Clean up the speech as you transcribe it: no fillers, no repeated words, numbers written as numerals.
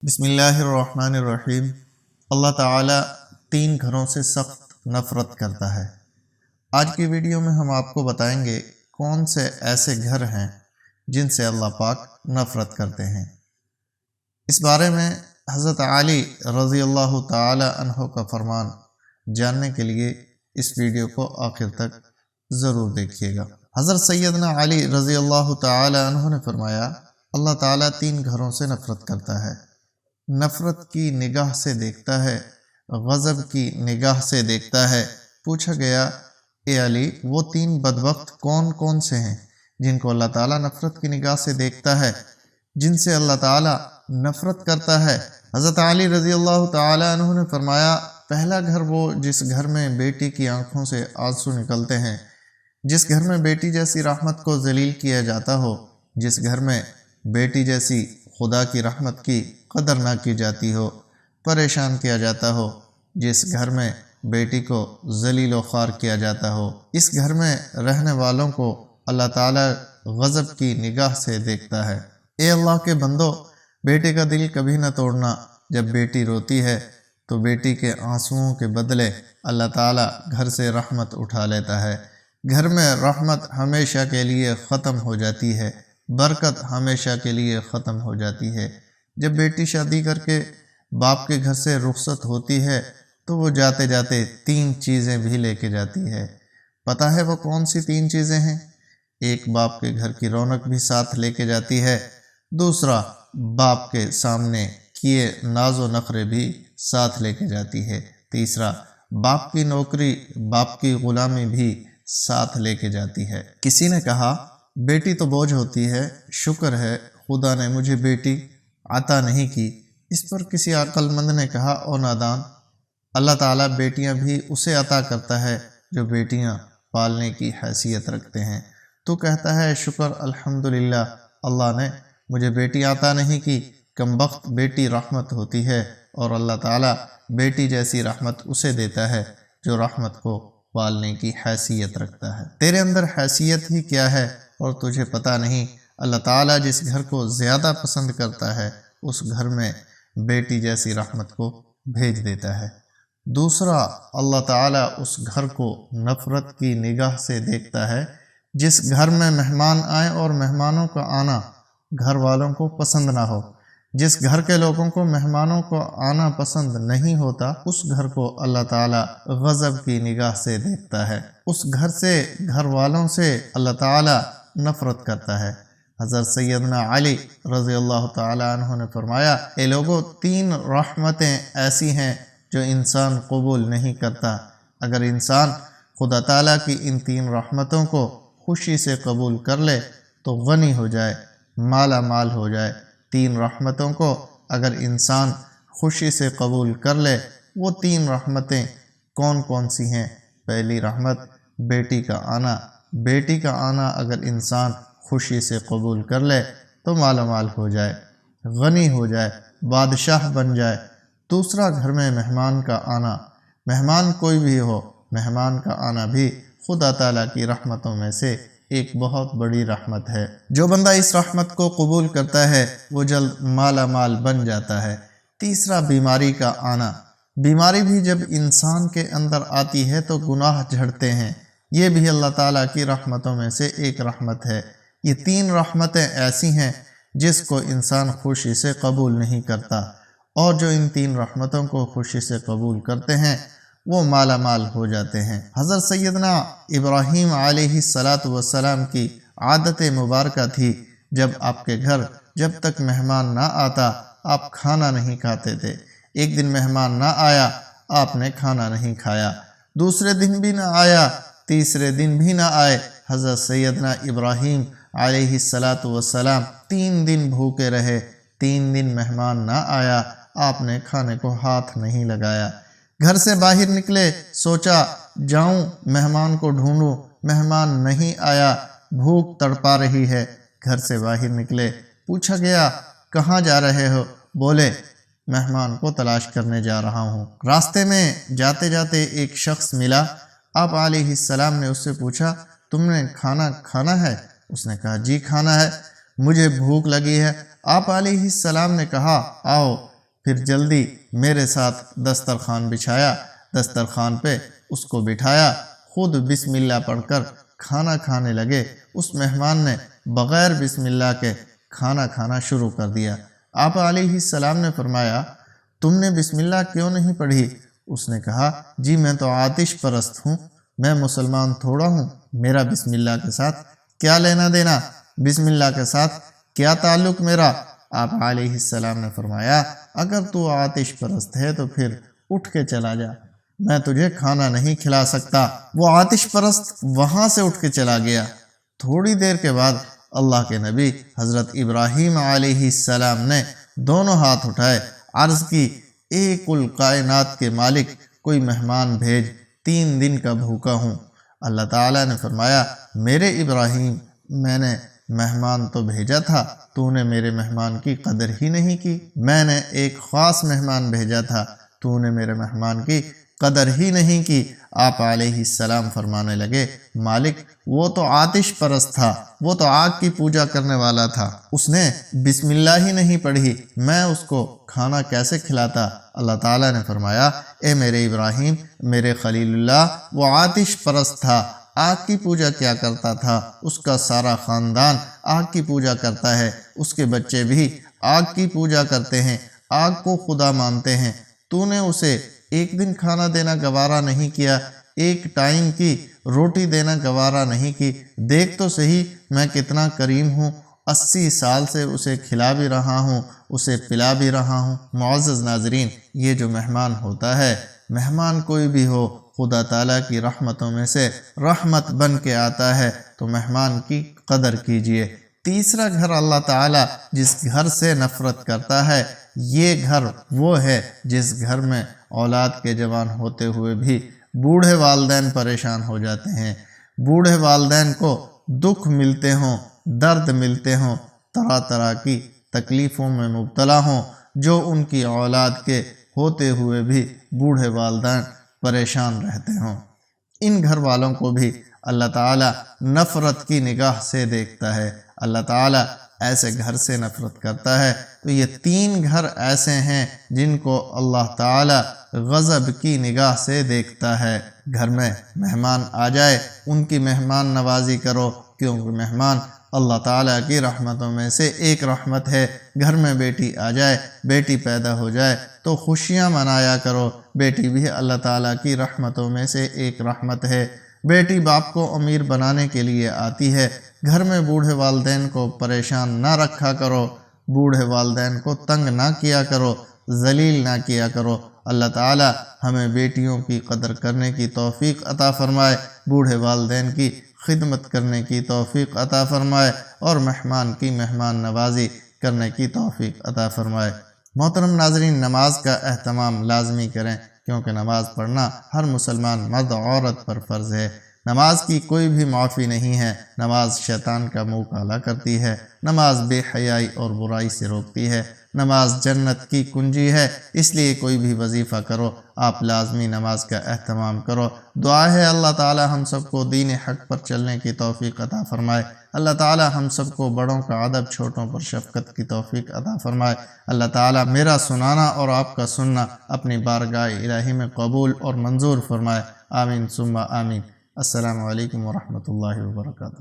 بسم اللہ الرحمن الرحیم۔ اللہ تعالیٰ 3 گھروں سے سخت نفرت کرتا ہے۔ آج کی ویڈیو میں ہم آپ کو بتائیں گے کون سے ایسے گھر ہیں جن سے اللہ پاک نفرت کرتے ہیں۔ اس بارے میں حضرت علی رضی اللہ تعالی عنہ کا فرمان جاننے کے لیے اس ویڈیو کو آخر تک ضرور دیکھیے گا۔ حضرت سیدنا علی رضی اللہ تعالی عنہ نے فرمایا، اللہ تعالیٰ 3 گھروں سے نفرت کرتا ہے۔ نفرت کی نگاہ سے دیکھتا ہے، غضب کی نگاہ سے دیکھتا ہے۔ پوچھا گیا، اے علی، وہ 3 بدبخت کون کون سے ہیں جن کو اللہ تعالیٰ نفرت کی نگاہ سے دیکھتا ہے، جن سے اللہ تعالیٰ نفرت کرتا ہے؟ حضرت علی رضی اللہ تعالی عنہ نے فرمایا، پہلا گھر وہ جس گھر میں بیٹی کی آنکھوں سے آنسو نکلتے ہیں، جس گھر میں بیٹی جیسی رحمت کو ذلیل کیا جاتا ہو، جس گھر میں بیٹی جیسی خدا کی رحمت کی قدر نہ کی جاتی ہو، پریشان کیا جاتا ہو، جس گھر میں بیٹی کو ذلیل و خوار کیا جاتا ہو، اس گھر میں رہنے والوں کو اللہ تعالیٰ غضب کی نگاہ سے دیکھتا ہے۔ اے اللہ کے بندو، بیٹے کا دل کبھی نہ توڑنا۔ جب بیٹی روتی ہے تو بیٹی کے آنسوؤں کے بدلے اللہ تعالیٰ گھر سے رحمت اٹھا لیتا ہے۔ گھر میں رحمت ہمیشہ کے لیے ختم ہو جاتی ہے، برکت ہمیشہ کے لیے ختم ہو جاتی ہے۔ جب بیٹی شادی کر کے باپ کے گھر سے رخصت ہوتی ہے تو وہ جاتے جاتے 3 چیزیں بھی لے کے جاتی ہے۔ پتہ ہے وہ کون سی 3 چیزیں ہیں؟ ایک، باپ کے گھر کی رونق بھی ساتھ لے کے جاتی ہے۔ دوسرا، باپ کے سامنے کیے ناز و نخرے بھی ساتھ لے کے جاتی ہے۔ تیسرا، باپ کی نوکری، باپ کی غلامی بھی ساتھ لے کے جاتی ہے۔ کسی نے کہا، بیٹی تو بوجھ ہوتی ہے، شکر ہے خدا نے مجھے بیٹی عطا نہیں کی۔ اس پر کسی عقل مند نے کہا، او نادان، اللہ تعالیٰ بیٹیاں بھی اسے عطا کرتا ہے جو بیٹیاں پالنے کی حیثیت رکھتے ہیں۔ تو کہتا ہے شکر الحمدللہ، اللہ نے مجھے بیٹی عطا نہیں کی۔ کمبخت بیٹی رحمت ہوتی ہے، اور اللہ تعالیٰ بیٹی جیسی رحمت اسے دیتا ہے جو رحمت کو پالنے کی حیثیت رکھتا ہے۔ تیرے اندر حیثیت ہی کیا ہے اور تجھے پتہ نہیں؟ اللہ تعالیٰ جس گھر کو زیادہ پسند کرتا ہے اس گھر میں بیٹی جیسی رحمت کو بھیج دیتا ہے۔ دوسرا، اللہ تعالیٰ اس گھر کو نفرت کی نگاہ سے دیکھتا ہے جس گھر میں مہمان آئیں اور مہمانوں کا آنا گھر والوں کو پسند نہ ہو۔ جس گھر کے لوگوں کو مہمانوں کو آنا پسند نہیں ہوتا، اس گھر کو اللہ تعالیٰ غضب کی نگاہ سے دیکھتا ہے۔ اس گھر سے، گھر والوں سے اللہ تعالیٰ نفرت کرتا ہے۔ حضرت سیدنا علی رضی اللہ تعالی عنہ نے فرمایا، اے لوگو، 3 رحمتیں ایسی ہیں جو انسان قبول نہیں کرتا۔ اگر انسان خدا تعالیٰ کی ان 3 رحمتوں کو خوشی سے قبول کر لے تو غنی ہو جائے، مالا مال ہو جائے۔ 3 رحمتوں کو اگر انسان خوشی سے قبول کر لے، وہ 3 رحمتیں کون کون سی ہیں؟ پہلی رحمت، بیٹی کا آنا۔ بیٹی کا آنا اگر انسان خوشی سے قبول کر لے تو مالا مال ہو جائے، غنی ہو جائے، بادشاہ بن جائے۔ دوسرا، گھر میں مہمان کا آنا۔ مہمان کوئی بھی ہو، مہمان کا آنا بھی خدا تعالیٰ کی رحمتوں میں سے ایک بہت بڑی رحمت ہے۔ جو بندہ اس رحمت کو قبول کرتا ہے وہ جلد مالا مال بن جاتا ہے۔ تیسرا، بیماری کا آنا۔ بیماری بھی جب انسان کے اندر آتی ہے تو گناہ جھڑتے ہیں، یہ بھی اللہ تعالیٰ کی رحمتوں میں سے ایک رحمت ہے۔ یہ 3 رحمتیں ایسی ہیں جس کو انسان خوشی سے قبول نہیں کرتا، اور جو ان 3 رحمتوں کو خوشی سے قبول کرتے ہیں وہ مالا مال ہو جاتے ہیں۔ حضرت سیدنا ابراہیم علیہ السلام کی عادت مبارکہ تھی، جب آپ کے گھر جب تک مہمان نہ آتا آپ کھانا نہیں کھاتے تھے۔ ایک دن مہمان نہ آیا، آپ نے کھانا نہیں کھایا۔ دوسرے دن بھی نہ آیا، تیسرے دن بھی نہ آئے، حضرت سیدنا ابراہیم علیہ السلام 3 دن بھوکے رہے۔ 3 دن مہمان نہ آیا، آپ نے کھانے کو ہاتھ نہیں لگایا۔ گھر سے باہر نکلے، سوچا جاؤں مہمان کو ڈھونڈوں، مہمان نہیں آیا، بھوک تڑپا رہی ہے۔ گھر سے باہر نکلے، پوچھا گیا کہاں جا رہے ہو؟ بولے مہمان کو تلاش کرنے جا رہا ہوں۔ راستے میں جاتے جاتے ایک شخص ملا، آپ علیہ السلام نے اس سے پوچھا تم نے کھانا کھانا ہے؟ اس نے کہا جی کھانا ہے، مجھے بھوک لگی ہے۔ آپ علیہ السلام نے کہا آؤ پھر جلدی میرے ساتھ دسترخوان بچھایا، دسترخوان پہ اس کو بٹھایا، خود بسم اللہ پڑھ کر کھانا کھانے لگے۔ اس مہمان نے بغیر بسم اللہ کے کھانا کھانا شروع کر دیا۔ آپ علیہ السلام نے فرمایا، تم نے بسم اللہ کیوں نہیں پڑھی؟ اس نے کہا، جی میں تو آتش پرست ہوں، میں مسلمان تھوڑا ہوں، میرا بسم اللہ کے ساتھ کیا لینا دینا، بسم اللہ کے ساتھ کیا تعلق میرا؟ آپ علیہ السلام نے فرمایا، اگر تو آتش پرست ہے تو پھر اٹھ کے چلا جا، میں تجھے کھانا نہیں کھلا سکتا۔ وہ آتش پرست وہاں سے اٹھ کے چلا گیا۔ تھوڑی دیر کے بعد اللہ کے نبی حضرت ابراہیم علیہ السلام نے دونوں ہاتھ اٹھائے، عرض کی، اے کل کائنات کے مالک، کوئی مہمان بھیج، 3 دن کا بھوکا ہوں۔ اللہ تعالیٰ نے فرمایا، میرے ابراہیم، میں نے مہمان تو بھیجا تھا، تو نے میرے مہمان کی قدر ہی نہیں کی۔ میں نے ایک خاص مہمان بھیجا تھا، تو نے میرے مہمان کی قدر ہی نہیں کی۔ آپ علیہ السلام فرمانے لگے، مالک، وہ تو آتش پرست تھا، وہ تو آگ کی پوجا کرنے والا تھا، اس نے بسم اللہ ہی نہیں پڑھی، میں اس کو کھانا کیسے کھلاتا؟ اللہ تعالیٰ نے فرمایا، اے میرے ابراہیم، میرے خلیل اللہ، وہ آتش پرست تھا، آگ کی پوجا کیا کرتا تھا، اس کا سارا خاندان آگ کی پوجا کرتا ہے، اس کے بچے بھی آگ کی پوجا کرتے ہیں، آگ کو خدا مانتے ہیں۔ تو نے اسے ایک دن کھانا دینا گوارا نہیں کیا، ایک ٹائم کی روٹی دینا گوارا نہیں کی۔ دیکھ تو صحیح میں کتنا کریم ہوں، 80 سال سے اسے کھلا بھی رہا ہوں، اسے پلا بھی رہا ہوں۔ معزز ناظرین، یہ جو مہمان ہوتا ہے، مہمان کوئی بھی ہو، خدا تعالیٰ کی رحمتوں میں سے رحمت بن کے آتا ہے، تو مہمان کی قدر کیجئے۔ تیسرا گھر اللہ تعالیٰ جس گھر سے نفرت کرتا ہے، یہ گھر وہ ہے جس گھر میں اولاد کے جوان ہوتے ہوئے بھی بوڑھے والدین پریشان ہو جاتے ہیں، بوڑھے والدین کو دکھ ملتے ہوں، درد ملتے ہوں، طرح طرح کی تکلیفوں میں مبتلا ہوں، جو ان کی اولاد کے ہوتے ہوئے بھی بوڑھے والدین پریشان رہتے ہوں۔ ان گھر والوں کو بھی اللہ تعالیٰ نفرت کی نگاہ سے دیکھتا ہے، اللہ تعالیٰ ایسے گھر سے نفرت کرتا ہے۔ تو یہ 3 گھر ایسے ہیں جن کو اللہ تعالیٰ غضب کی نگاہ سے دیکھتا ہے۔ گھر میں مہمان آ جائے، ان کی مہمان نوازی کرو، کیونکہ مہمان اللہ تعالیٰ کی رحمتوں میں سے ایک رحمت ہے۔ گھر میں بیٹی آ جائے، بیٹی پیدا ہو جائے تو خوشیاں منایا کرو، بیٹی بھی اللہ تعالیٰ کی رحمتوں میں سے ایک رحمت ہے۔ بیٹی باپ کو امیر بنانے کے لیے آتی ہے۔ گھر میں بوڑھے والدین کو پریشان نہ رکھا کرو، بوڑھے والدین کو تنگ نہ کیا کرو، ذلیل نہ کیا کرو۔ اللہ تعالیٰ ہمیں بیٹیوں کی قدر کرنے کی توفیق عطا فرمائے، بوڑھے والدین کی خدمت کرنے کی توفیق عطا فرمائے، اور مہمان کی مہمان نوازی کرنے کی توفیق عطا فرمائے۔ محترم ناظرین، نماز کا اہتمام لازمی کریں، کیونکہ نماز پڑھنا ہر مسلمان مرد عورت پر فرض ہے۔ نماز کی کوئی بھی معافی نہیں ہے۔ نماز شیطان کا منہ کالا کرتی ہے، نماز بے حیائی اور برائی سے روکتی ہے، نماز جنت کی کنجی ہے۔ اس لیے کوئی بھی وظیفہ کرو، آپ لازمی نماز کا اہتمام کرو۔ دعا ہے اللہ تعالی ہم سب کو دین حق پر چلنے کی توفیق عطا فرمائے۔ اللہ تعالی ہم سب کو بڑوں کا ادب، چھوٹوں پر شفقت کی توفیق عطا فرمائے۔ اللہ تعالی میرا سنانا اور آپ کا سننا اپنی بارگاہ الہی میں قبول اور منظور فرمائے۔ آمین ثم آمین۔ السلام علیکم ورحمۃ اللہ وبرکاتہ۔